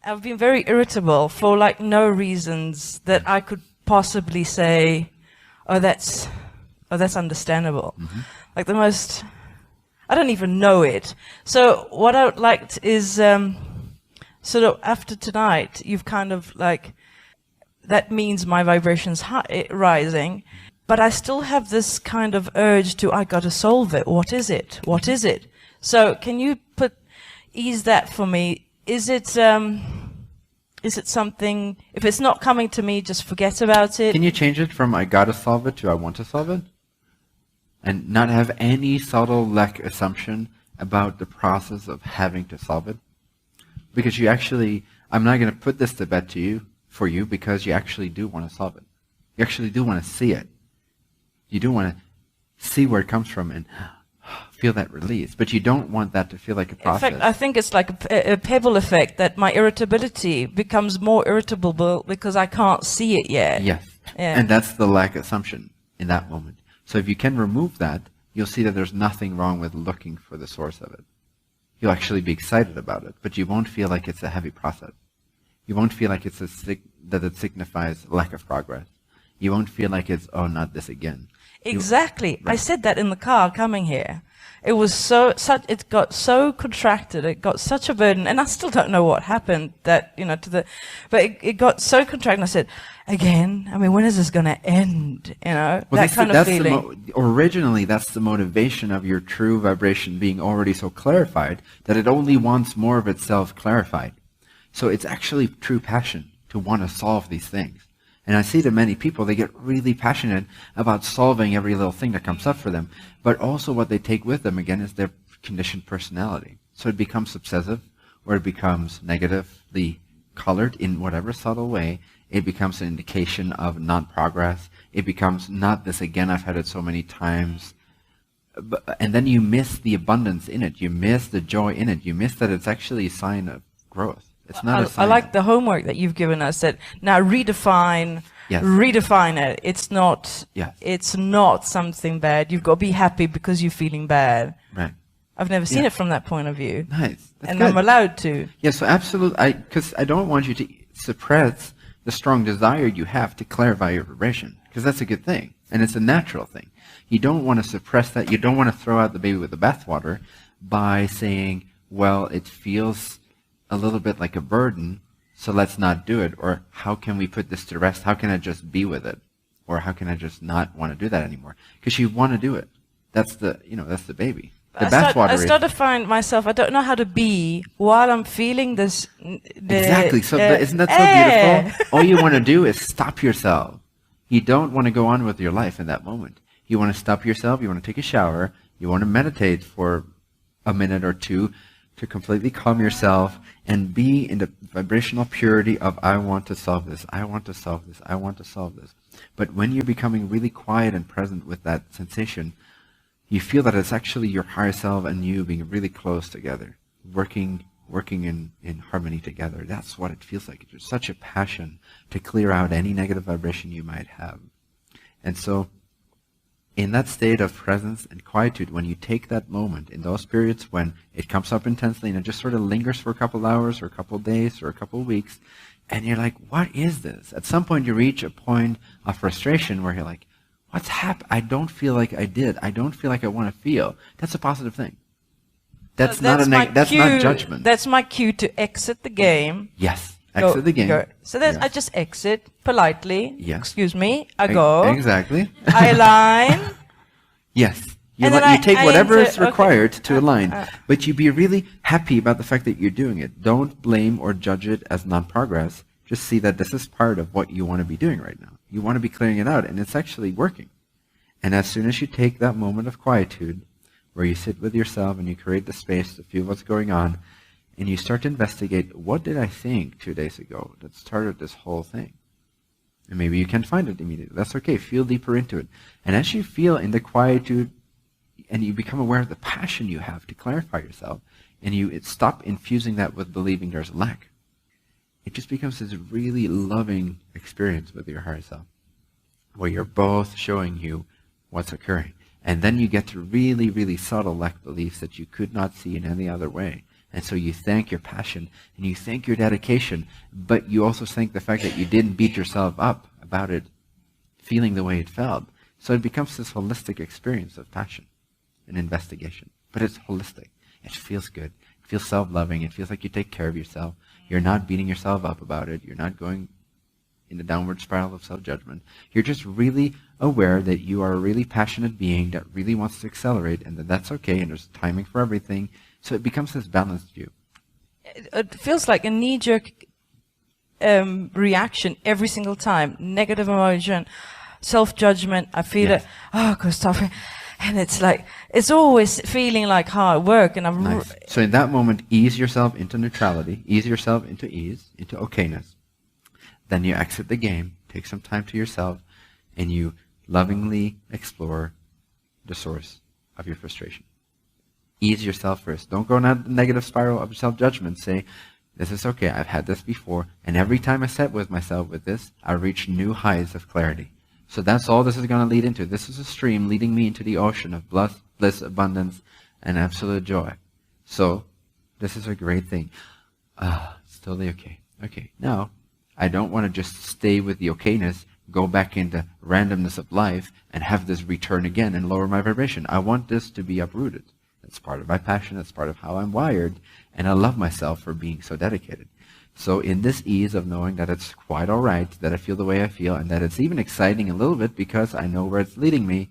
I've been very irritable for like no reasons that I could possibly say, oh, that's understandable. Like the most, I don't even know it. So what I would like is, sort of after tonight, you've kind of like, that means my vibration's rising, but I still have this kind of urge to, I gotta solve it. What is it? What is it? So can you ease that for me? Is it something, if it's not coming to me, just forget about it? Can you change it from I gotta solve it to I want to solve it? And not have any subtle assumption about the process of having to solve it? Because you actually, I'm not going to put this to bed for you because you actually do want to solve it. You actually do want to see it. You do want to see where it comes from and feel that release. But you don't want that to feel like a process. In fact, I think it's like a pebble effect, that my irritability becomes more irritable because I can't see it yet. Yes. Yeah. And that's the lack assumption in that moment. So if you can remove that, you'll see that there's nothing wrong with looking for the source of it. You'll actually be excited about it, but you won't feel like it's a heavy process. You won't feel like it's that it signifies lack of progress. You won't feel like it's, oh, not this again. Exactly. Right. I said that in the car coming here. It was it got so contracted, it got such a burden, and I still don't know what happened that, but it got so contracted, and I said, again, I mean, when is this going to end, well, that kind of feeling. Originally, that's the motivation of your true vibration being already so clarified that it only wants more of itself clarified. So it's actually true passion to want to solve these things. And I see that many people, they get really passionate about solving every little thing that comes up for them. But also what they take with them, again, is their conditioned personality. So it becomes obsessive, or it becomes negatively colored in whatever subtle way. It becomes an indication of non-progress. It becomes not this again, I've had it so many times. And then you miss the abundance in it. You miss the joy in it. You miss that it's actually a sign of growth. It's not a sign. I like the homework that you've given us, that now redefine it. It's not it's not something bad. You've got to be happy because you're feeling bad. Right. I've never seen it from that point of view. Nice. That's and good. I'm allowed to. Yeah, so absolutely, because I don't want you to suppress the strong desire you have to clarify your vibration, because that's a good thing, and it's a natural thing. You don't want to suppress that. You don't want to throw out the baby with the bathwater by saying, well, it feels a little bit like a burden, so let's not do it. Or how can we put this to rest? How can I just be with it? Or how can I just not want to do that anymore? Because you want to do it. That's the, that's the baby. The bathwater. I start to find myself, I don't know how to be while I'm feeling this. Exactly. So isn't that so beautiful? All you want to do is stop yourself. You don't want to go on with your life in that moment. You want to stop yourself. You want to take a shower. You want to meditate for a minute or two to completely calm yourself and be in the vibrational purity of, I want to solve this. I want to solve this. I want to solve this. But when you're becoming really quiet and present with that sensation, you feel that it's actually your higher self and you being really close together, working in harmony together. That's what it feels like. There's such a passion to clear out any negative vibration you might have. And so in that state of presence and quietude, when you take that moment, in those periods when it comes up intensely and it just sort of lingers for a couple hours or a couple days or a couple weeks, and you're like, what is this? At some point you reach a point of frustration where you're like, what's happened? I don't feel like I did. I don't feel like I want to feel. That's a positive thing. That's not judgment. That's my cue to exit the game. Yes. Exit the game. Go. So then I just exit politely. Yeah. Excuse me. I go. Exactly. I align. Yes. You take whatever is required to align. But you be really happy about the fact that you're doing it. Don't blame or judge it as non-progress. Just see that this is part of what you want to be doing right now. You want to be clearing it out, and it's actually working. And as soon as you take that moment of quietude, where you sit with yourself and you create the space to feel what's going on, and you start to investigate, what did I think 2 days ago that started this whole thing? And maybe you can't find it immediately. That's okay. Feel deeper into it. And as you feel in the quietude, and you become aware of the passion you have to clarify yourself, and you stop infusing that with believing there's a lack, it just becomes this really loving experience with your higher self, where you're both showing you what's occurring. And then you get to really, really subtle lack beliefs that you could not see in any other way. And so you thank your passion and you thank your dedication, but you also thank the fact that you didn't beat yourself up about it feeling the way it felt. So it becomes this holistic experience of passion and investigation. But it's holistic. It feels good. It feels self-loving. It feels like you take care of yourself. You're not beating yourself up about it. You're not going in a downward spiral of self-judgment. You're just really aware that you are a really passionate being that really wants to accelerate, and that that's okay, and there's timing for everything. So it becomes this balanced view. It feels like a knee-jerk reaction every single time. Negative emotion, self-judgment. I feel it. Oh, go stop it. And it's like, it's always feeling like hard work. And I'm nice. So in that moment, ease yourself into neutrality, ease yourself into ease, into okayness. Then you exit the game, take some time to yourself, and you lovingly explore the source of your frustration. Ease yourself first. Don't go in a negative spiral of self-judgment. Say, this is okay, I've had this before, and every time I sit with myself with this, I reach new heights of clarity. So that's all this is going to lead into. This is a stream leading me into the ocean of bliss, abundance, and absolute joy. So this is a great thing. It's totally okay. Okay, now, I don't want to just stay with the okayness, go back into randomness of life, and have this return again and lower my vibration. I want this to be uprooted. That's part of my passion. That's part of how I'm wired. And I love myself for being so dedicated. So in this ease of knowing that it's quite all right, that I feel the way I feel, and that it's even exciting a little bit because I know where it's leading me.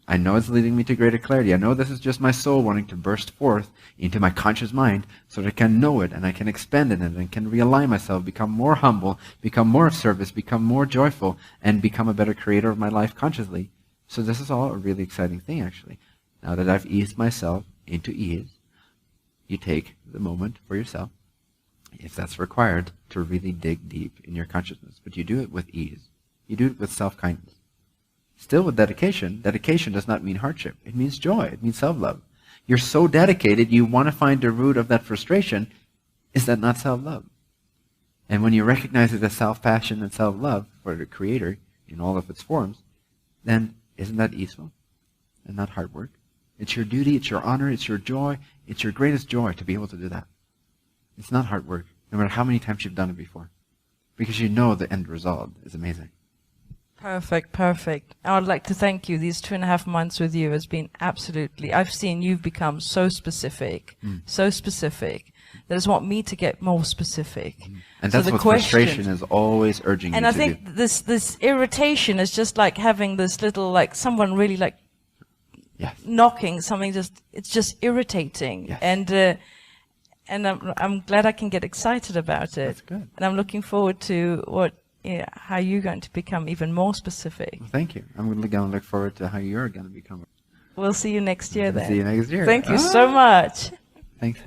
I know it's leading me to greater clarity. I know this is just my soul wanting to burst forth into my conscious mind so that I can know it and I can expand in it and can realign myself, become more humble, become more of service, become more joyful, and become a better creator of my life consciously. So this is all a really exciting thing, actually. Now that I've eased myself into ease, you take the moment for yourself, if that's required, to really dig deep in your consciousness. But you do it with ease. You do it with self-kindness. Still with dedication. Dedication does not mean hardship. It means joy. It means self-love. You're so dedicated, you want to find the root of that frustration. Is that not self-love? And when you recognize it as self-passion and self-love for the Creator in all of its forms, then isn't that easeful and not hard work? It's your duty, it's your honor, it's your joy, it's your greatest joy to be able to do that. It's not hard work, no matter how many times you've done it before. Because you know the end result is amazing. Perfect, perfect. I would like to thank you. These 2.5 months with you has been absolutely, I've seen you've become so specific, that it's want me to get more specific. And that's what frustration is always urging you to do. And I think this irritation is just like having this little, like someone really like knocking something, it's just irritating. Yes. And I'm glad I can get excited about it. That's good. And I'm looking forward to how you're going to become even more specific. Well, thank you. I'm really going to look forward to how you're going to become. We'll see you next year then. See you next year. Thank you so much. Thanks,